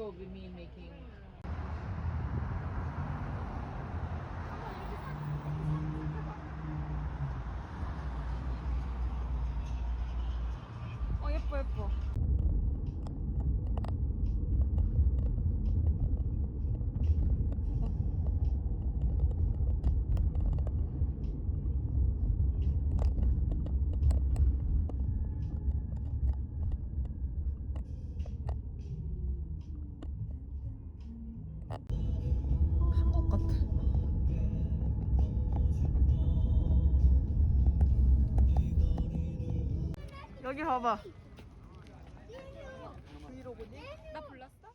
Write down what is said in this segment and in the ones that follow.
also will be me making. 예뻐 예뻐. 한국 같아. 여기 봐봐. 브이로그니? 나 불렀어?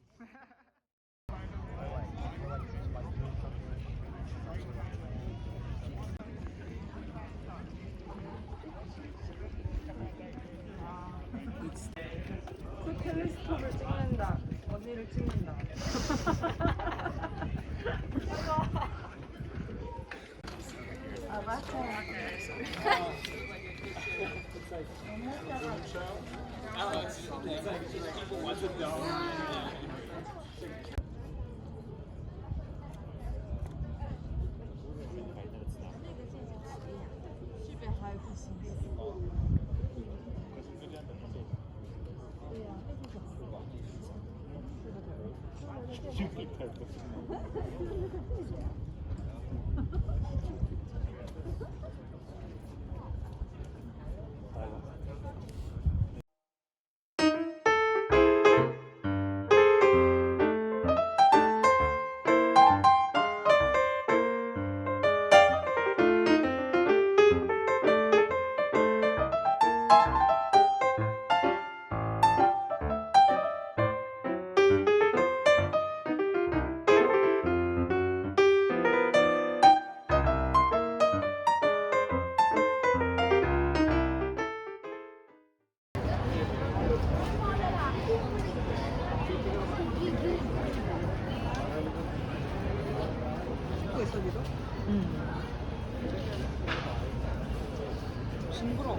그 텔레스톱을 찍는다. 언니를 찍는다. 아 맞아. 찍고 있어 지금? 응. 징그러워.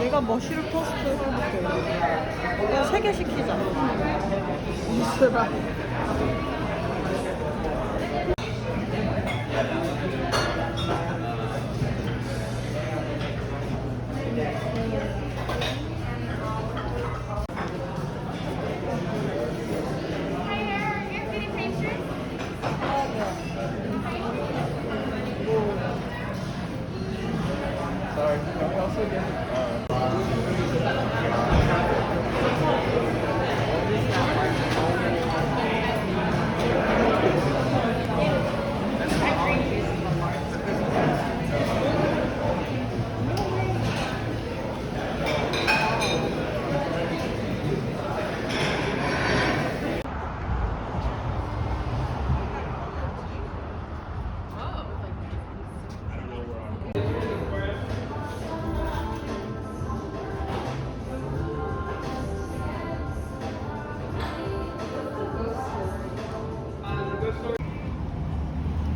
내가 머쉬룸 토스트 해볼게. 내가 3개 시키자. 이스라. Sorry, can we also get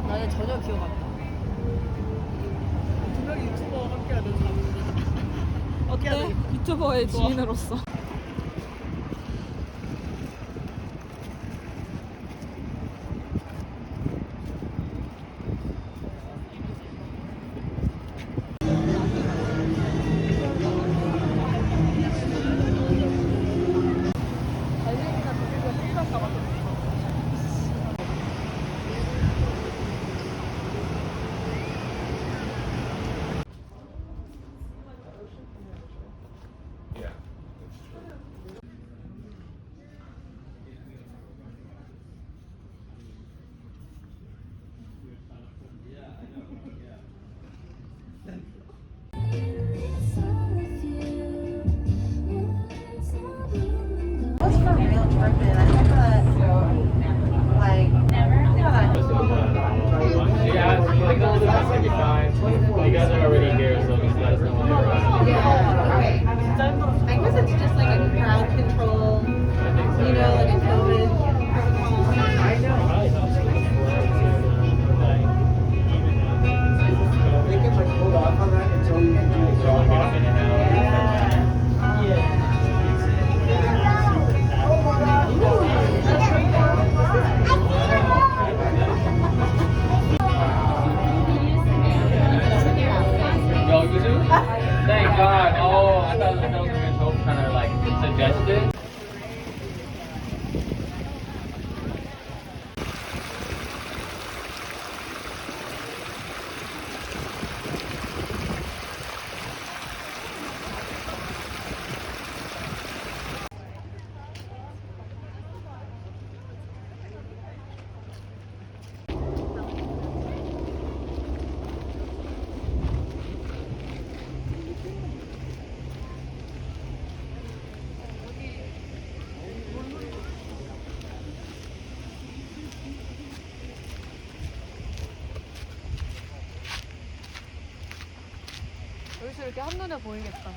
나는 전혀 기억 안 나. 분명히 유튜버 함께 하는 사람. 어때? 유튜버의 지인으로서. Yeah, I think that's gonna be fine. You guys are already here, so just let us know whenever. 진짜 힘들었어. I guess it's just like a crowd control, you know, like a COVID protocol. They can like hold off on that until you can do the drop off. Yo, you too? Thank God. Oh, I thought that was a control kind of like suggested. 여기서 이렇게 한눈에 보이겠다.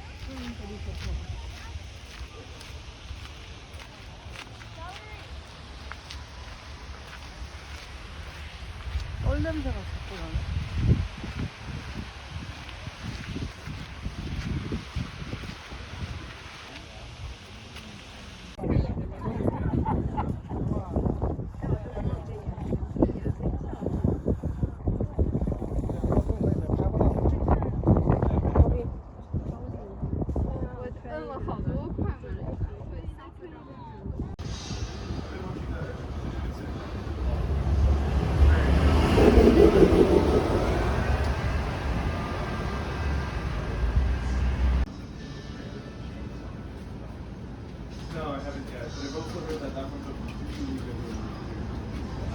뻘 냄새가 자꾸 나네. No, I haven't yet. But I've also heard that that one's a really good movie.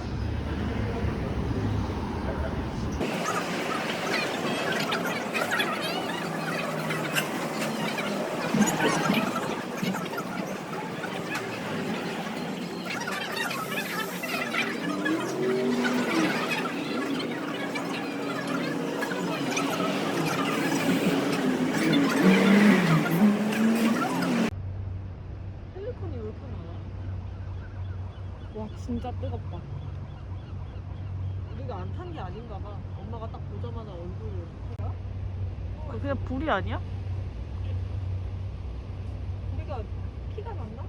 펠리콘이 왜 이렇게 많아? 와 진짜 뜨겁다. 우리가 안 탄 게 아닌가 봐. 엄마가 딱 보자마자 얼굴이 이렇게. 그냥 불이 아니야? 우리가 키가 낮나?